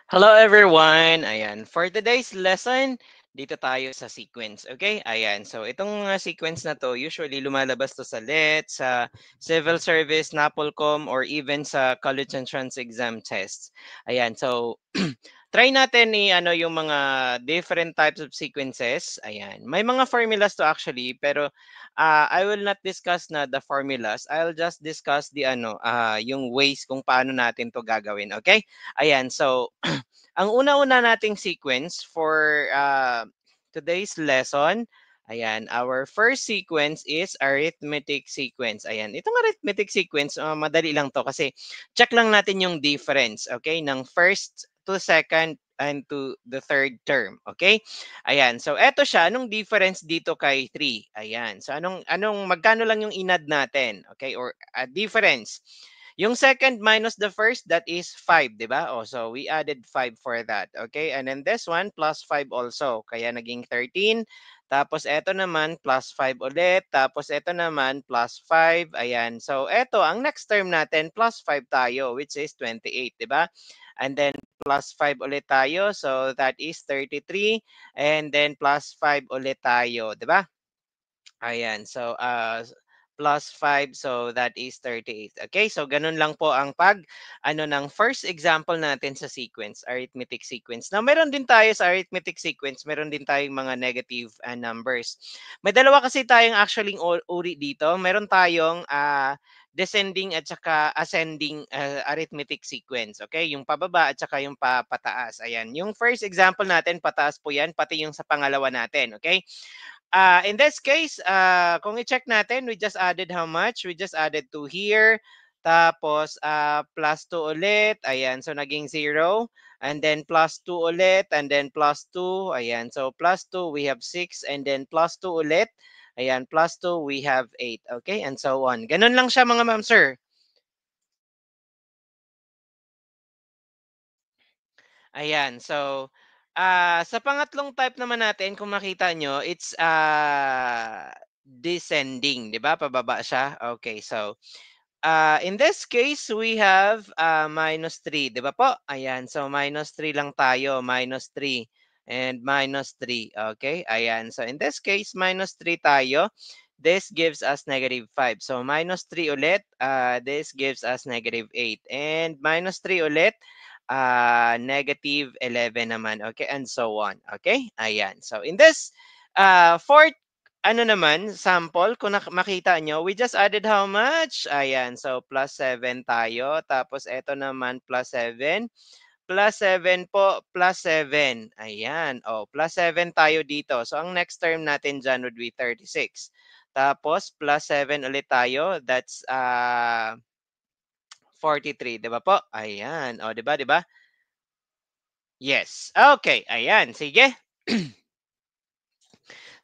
Hello everyone! Ayan, for today's lesson, dito tayo sa sequence, okay? Ayan, so itong sequence na to, usually lumalabas to sa LET, sa Civil Service, NAPOLCOM, or even sa College Entrance Exam tests. Ayan, so try natin ano yung mga different types of sequences. Ayan, may mga formulas to actually, pero I will not discuss na the formulas. I'll just discuss the yung ways kung paano natin to gagawin, okay? Ayan, so ang una-una nating sequence for today's lesson, ayan, our first sequence is arithmetic sequence. Ayan, itong arithmetic sequence, madali lang to kasi check lang natin yung difference, okay, ng first to second and to the third term, okay? Ayan, so eto siya, anong difference dito kay 3? Ayan, so magkano lang yung inad natin, okay, or difference. Yung second minus the first, that is 5, di ba? Oh, so we added 5 for that. Okay, and then this one, plus 5 also. Kaya naging 13. Tapos eto naman, plus 5 ulit. Tapos eto naman, plus 5. Ayan. So eto, ang next term natin, plus 5 tayo, which is 28, di ba? And then plus 5 ulit tayo. So that is 33. And then plus 5 ulit tayo, di ba? Ayan. So, plus 5. So, that is 38. Okay? So, ganun lang po ang ng first example natin sa sequence, arithmetic sequence. Now, meron din tayo sa arithmetic sequence, meron din tayong mga negative numbers. May dalawa kasi tayong actually uri dito. Meron tayong descending at saka ascending arithmetic sequence. Okay? Yung pababa at saka yung pataas. Ayan. Yung first example natin, pataas po yan, pati yung sa pangalawa natin. Okay? In this case, kung i-check natin, we just added how much? We just added 2 here. Tapos, plus 2 ulit. Ayan, so naging 0. And then plus 2 ulit. And then plus 2. Ayan, so plus 2, we have 6. And then plus 2 ulit. Ayan, plus 2, we have 8. Okay, and so on. Ganun lang siya mga ma'am, sir. Ayan, so sa pangatlong type naman natin kung makita nyo, it's descending, 'di ba? Pababa siya. Okay, so in this case, we have minus 3, 'di ba po? Ayan, so minus 3 lang tayo, minus 3 and minus 3. Okay, ayan. So in this case, minus 3 tayo. This gives us negative 5. So minus 3 ulit, this gives us negative 8. And minus 3 ulit, negative 11 naman. Okay, and so on. Okay, ayan. So in this fourth naman, sample, kung makita nyo, we just added how much? Ayan, so plus 7 tayo. Tapos eto naman, plus 7. Plus 7 po, plus 7. Ayan, oh, plus 7 tayo dito. So ang next term natin dyan would be 36. Tapos plus 7 ulit tayo. That's 43, 'di ba po? Ayan, oh, 'di ba, 'di ba? Yes. Okay, ayan, sige.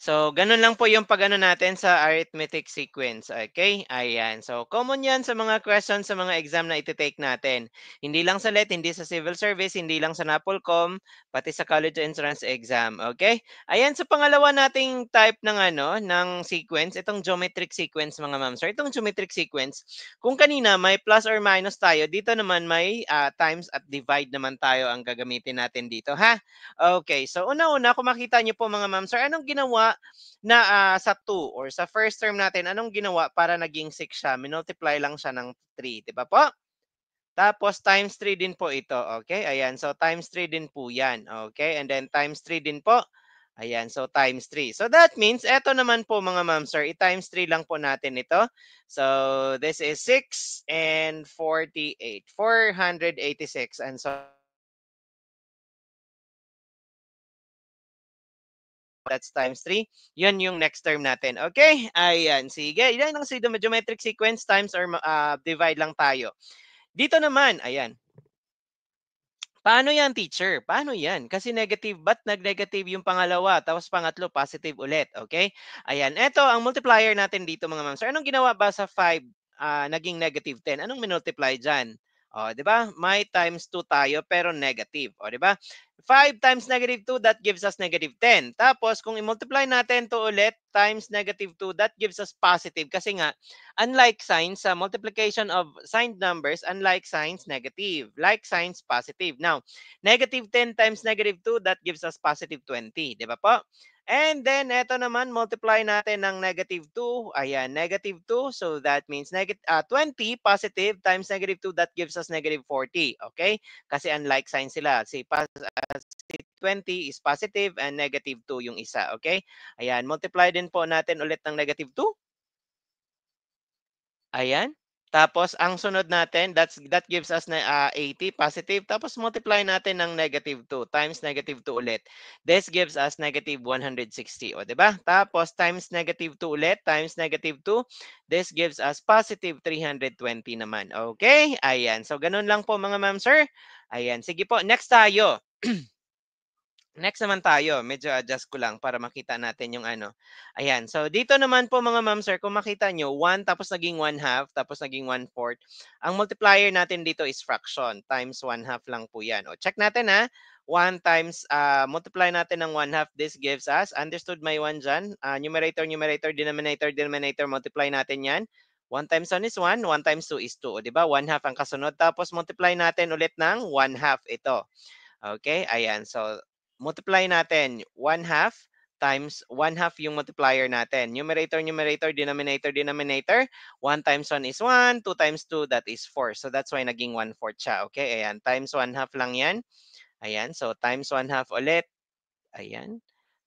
So, ganun lang po yung pag-ano natin sa arithmetic sequence. Okay? Ayan. So, common yan sa mga questions sa mga exam na iti-take natin. Hindi lang sa LET, hindi sa civil service, hindi lang sa NAPOLCOM, pati sa college entrance exam. Okay? Ayan, sa pangalawa nating type ng ng sequence, itong geometric sequence mga ma'am. So, itong geometric sequence, kung kanina may plus or minus tayo, dito naman may times at divide naman tayo ang gagamitin natin dito, ha? Okay, so una-una, kung makita niyo po mga ma'am, sir, anong ginawa na sa 2 or sa first term natin, anong ginawa para naging 6 siya? Minultiply lang siya ng 3, di ba po? Tapos times 3 din po ito, okay? Ayan, so times 3 din po yan, okay? And then times 3 din po, ayan, so times 3. So that means, eto naman po mga ma'am, sir, i-times 3 lang po natin ito. So this is 6 and 48, 486, and so that's times 3. Yun yung next term natin. Okay? Ayan. Sige. Yan ang geometric sequence times or divide lang tayo. Dito naman, ayan. Paano yan, teacher? Paano yan? Kasi negative, ba't nag-negative yung pangalawa? Tapos pangatlo, positive ulit. Okay? Ayan. Ito, ang multiplier natin dito mga ma'am. So, anong ginawa ba sa 5 naging negative 10? Anong minultiply dyan? O, 'di ba? May times 2 tayo pero negative. O, 'di ba? 5 times negative 2, that gives us negative 10. Tapos, kung i-multiply natin to ulit times negative 2, that gives us positive. Kasi nga, unlike signs sa multiplication of signed numbers, unlike signs negative, like signs positive. Now, negative 10 times negative 2, that gives us positive 20. Di ba po? And then, eto naman, multiply natin ng negative 2. Ayan, negative 2. So, that means 20 positive times negative 2, that gives us negative 40. Okay? Kasi unlike signs sila. Si 20 is positive and negative 2 yung isa. Okay? Ayan, multiply din po natin ulit ng negative 2. Ayan. Tapos ang sunod natin, that gives us na 80 positive. Tapos multiply natin ng negative 2 times negative 2 ulit. This gives us negative 160. O, 'di ba? Tapos times negative 2 ulit, times negative 2. This gives us positive 320 naman. Okay? Ayan. So, ganun lang po mga ma'am, sir. Ayan. Sige po, next tayo. Next naman tayo, medyo adjust ko lang para makita natin yung ano. Ayan, so dito naman po mga ma'am sir, kung makita nyo, 1 tapos naging 1 half, tapos naging 1/4. Ang multiplier natin dito is fraction, times 1 half lang po yan. O check natin ha, 1 times, multiply natin ng 1 half, this gives us, understood my 1 dyan, numerator, numerator, denominator, denominator, multiply natin yan. 1 times 1 is 1, 1 times 2 is 2. O diba, 1 half ang kasunod, tapos multiply natin ulit ng 1 half ito. Okay, ayan. So, multiply natin 1 half times 1 half yung multiplier natin. Numerator, numerator, denominator, denominator. 1 times 1 is 1, 2 times 2, that is 4. So, that's why naging 1/4 siya. Okay, ayan. Times 1 half lang yan. Ayan, so times 1 half ulit. Ayan.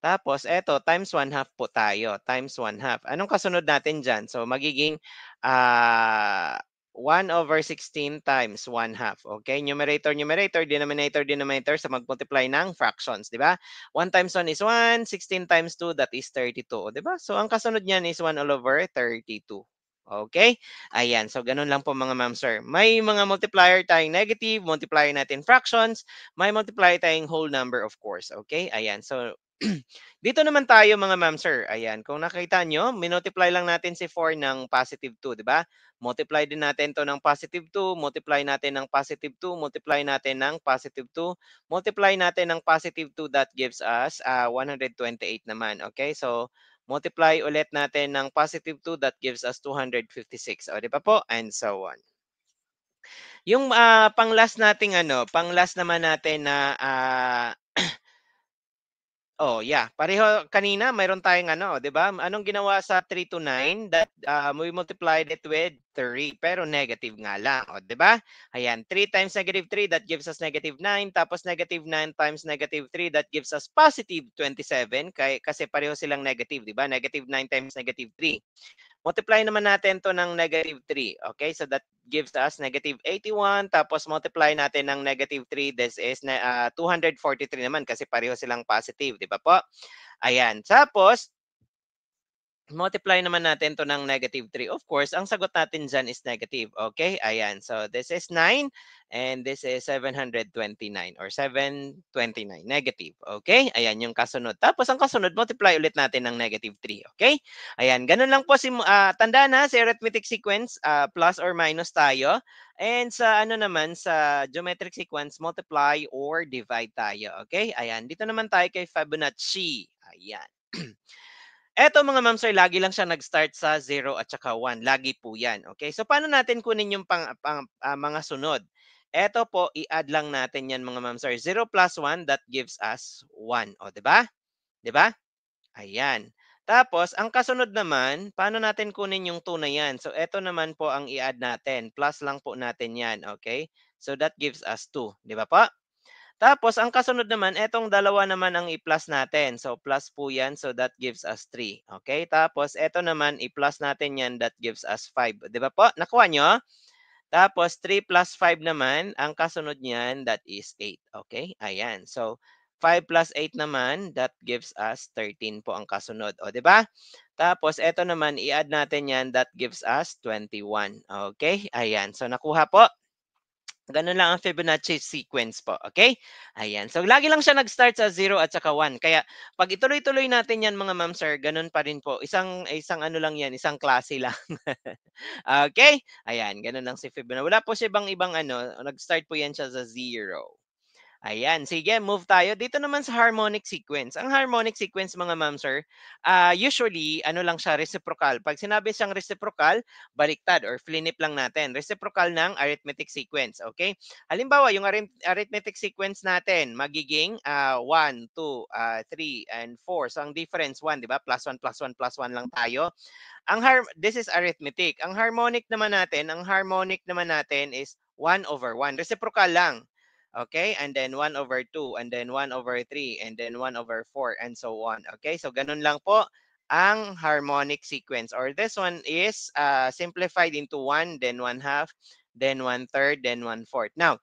Tapos eto, times 1 half po tayo, times 1 half. Anong kasunod natin diyan? So magiging 1 over 16 times 1 half. Okay? Numerator, numerator, denominator, denominator sa mag-multiply ng fractions, di ba? 1 times 1 is 1, 16 times 2, that is 32, di ba? So ang kasunod niyan is 1 all over 32. Okay? Ayan. So ganun lang po mga ma'am sir. May mga multiplier tayong negative, multiplier natin fractions, may multiply tayong whole number of course. Okay? Ayan. So, dito naman tayo mga ma'am sir. Ayan. Kung nakita nyo, minultiply lang natin si 4 ng positive 2, di ba? Multiply din natin to ng positive 2, multiply natin ng positive 2, multiply natin ng positive 2, multiply natin ng positive 2, that gives us 128 naman. Okay? So, multiply ulit natin ng positive 2, that gives us 256. O, di ba po? And so on. Yung pang-last nating ano, pang-last naman natin na oh, yeah. Pareho kanina mayroon tayong ano, 'di ba? Anong ginawa sa 3 to 9? That we multiplied it with 3 pero negative nga lang, oh, 'di ba? Ayan, 3 times negative 3, that gives us negative 9, tapos negative 9 times negative 3, that gives us positive 27 kasi pareho silang negative, 'di ba? Negative 9 times negative 3. Multiply naman natin to ng negative 3. Okay, so that gives us negative 81. Tapos multiply natin ng negative 3. This is 243 naman kasi pareho silang positive. Di ba po? Ayan. Tapos, multiply naman natin to ng negative 3. Of course, ang sagot natin dyan is negative. Okay? Ayan. So, this is 9 and this is 729 or 729. Negative. Okay? Ayan yung kasunod. Tapos, ang kasunod, multiply ulit natin ng negative 3. Okay? Ayan. Ganun lang po. Tandaan na, si arithmetic sequence, plus or minus tayo. And sa ano naman, sa geometric sequence, multiply or divide tayo. Okay? Ayan. Dito naman tayo kay Fibonacci. Ayan. Eto mga ma'am sir, lagi lang siya nag-start sa 0 at saka 1. Lagi po yan. Okay? So, paano natin kunin yung mga sunod? Eto po, i-add lang natin yan mga ma'am sir. 0 plus 1, that gives us 1. O, di ba? Di ba? Ayan. Tapos, ang kasunod naman, paano natin kunin yung 2 na yan? So, eto naman po ang i-add natin. Plus lang po natin yan. Okay? So, that gives us 2. Di ba po? Tapos ang kasunod naman, etong dalawa naman ang i-plus natin. So plus po yan, so that gives us 3. Okay? Tapos eto naman, i-plus natin yan, that gives us 5. Di ba po? Nakuha nyo? Tapos 3 plus 5 naman, ang kasunod niyan, that is 8. Okay? Ayan. So 5 plus 8 naman, that gives us 13 po ang kasunod. O, di ba? Tapos eto naman, i-add natin yan, that gives us 21. Okay? Ayan. So nakuha po. Ganun lang ang Fibonacci sequence po, okay? Ayan. So, lagi lang siya nag-start sa 0 at saka 1. Kaya 'pag ituloy-tuloy natin 'yan mga ma'am, sir, ganun pa rin po. Isang ano lang 'yan, isang klase lang. Okay. Ayan, ganun lang si Fibonacci. Wala po siya ibang ano, nag-start po 'yan siya sa 0. Ayan, sige, move tayo. Dito naman sa harmonic sequence. Ang harmonic sequence, mga ma'am, sir, usually, ano lang siya, reciprocal. Pag sinabi siyang reciprocal, baliktad or flinip lang natin. Reciprocal ng arithmetic sequence, okay? Halimbawa, yung arithmetic sequence natin, magiging 1, 2, 3, and 4. So, ang difference, 1, di ba? Plus 1, plus 1, plus 1 lang tayo. This is arithmetic. Ang harmonic naman natin is 1/1. Reciprocal lang. Okay? And then 1/2, and then 1/3, and then 1/4, and so on. Okay? So ganun lang po ang harmonic sequence. Or this one is simplified into 1, then 1/2, then 1/3, then 1/4. Now,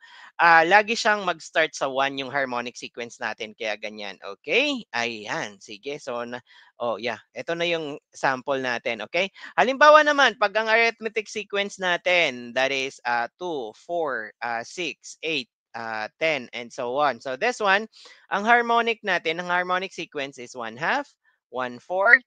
lagi siyang mag-start sa 1 yung harmonic sequence natin. Kaya ganyan. Okay? Ayan. Sige. So, oh, yeah. Ito na yung sample natin, okay? Halimbawa naman, pag ang arithmetic sequence natin, that is 2, 4, 6, 8, 10, and so on. So this one, ang harmonic sequence is 1/2, 1/4,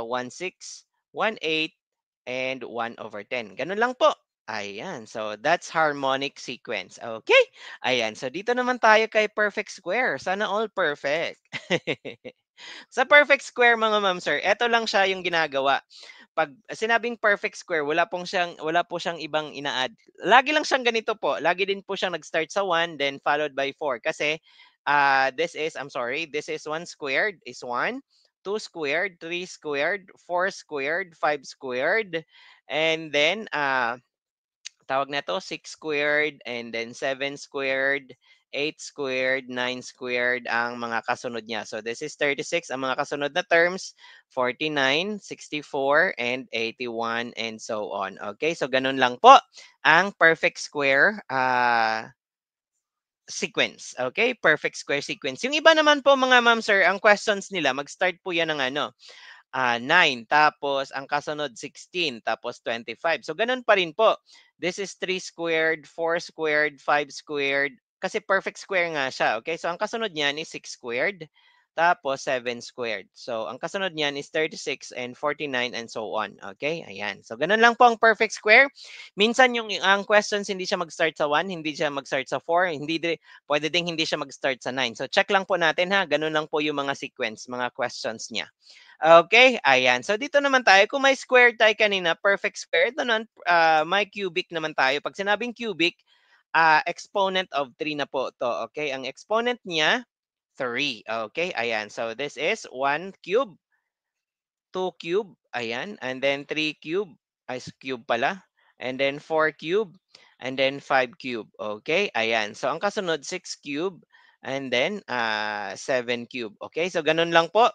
1/6, 1/8, and 1/10. Ganun lang po. Ayan. So that's harmonic sequence. Okay? Ayan. So dito naman tayo kay perfect square. Sana all perfect. Sa perfect square, mga ma'am, sir, eto lang siya yung ginagawa. Pag sinabing perfect square, wala po siyang ibang ina-add. Lagi lang siyang ganito po. Lagi din po siyang nag-start sa 1 then followed by 4 kasi this is 1 squared is 1, 2 squared, 3 squared, 4 squared, 5 squared, and then tawag na 'to, 6 squared, and then 7 squared, 8 squared, 9 squared ang mga kasunod niya. So this is 36. Ang mga kasunod na terms, 49, 64, and 81, and so on. Okay, so ganun lang po ang perfect square sequence. Okay, perfect square sequence. Yung iba naman po, mga ma'am, sir, ang questions nila, mag-start po yan ng ano, 9, tapos ang kasunod 16, tapos 25. So ganun pa rin po. This is 3 squared, 4 squared, 5 squared, kasi perfect square nga siya. Okay, so ang kasunod niyan is 6 squared, tapos 7 squared. So ang kasunod niyan is 36 and 49, and so on. Okay, ayan. So ganun lang po ang perfect square. Minsan yung ang questions hindi siya mag-start sa 1, hindi siya mag-start sa 4, pwede ding hindi siya mag-start sa 9. So check lang po natin ha. Ganun lang po yung mga sequence, mga questions niya. Okay, ayan. So dito naman tayo, kung may square tayo kanina, perfect square, ito naman, may cubic naman tayo. Pag sinabing cubic, exponent of 3 na po to. Okay, ang exponent niya, 3. Okay, ayan. So this is 1 cube, 2 cube, ayan. And then 3 cube, ay cube pala. And then 4 cube, and then 5 cube. Okay, ayan. So ang kasunod, 6 cube, and then 7 cube. Okay, so ganun lang po.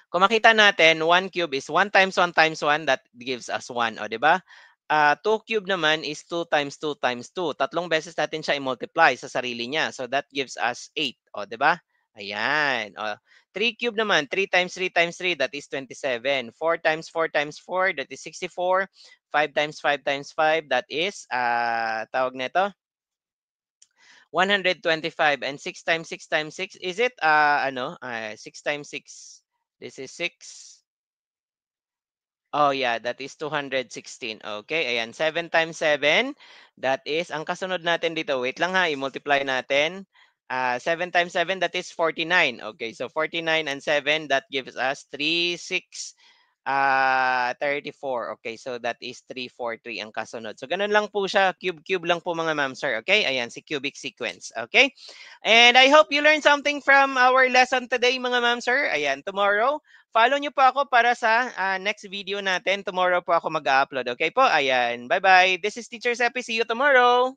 Kung makita natin, 1 cube is 1 times 1 times 1, that gives us 1. O, di ba? 2 cube naman is 2 times 2 times 2. Tatlong beses natin siya i-multiply sa sarili niya. So, that gives us 8. O, di ba? Ayan. O, 3 cube naman, 3 times 3 times 3, that is 27. 4 times 4 times 4, that is 64. 5 times 5 times 5, that is, tawag nito, 125. And 6 times 6 times 6, is it, 6 times 6, this is 6. Oh, yeah, that is 216. Okay, ayan. 7 times 7, that is, ang kasunod natin dito, wait lang ha, i-multiply natin. 7 times 7, that is 49. Okay, so 49 and 7, that gives us 36, 34. Okay, so that is 343 ang kasunod. So ganun lang po siya, cube-cube lang po mga ma'am sir. Okay, ayan, si cubic sequence. Okay, and I hope you learned something from our lesson today mga ma'am sir. Ayan, tomorrow, follow nyo po ako para sa next video natin. Tomorrow po ako mag-upload. Okay po, ayan. Bye-bye. This is Teacher Sepi. See you tomorrow.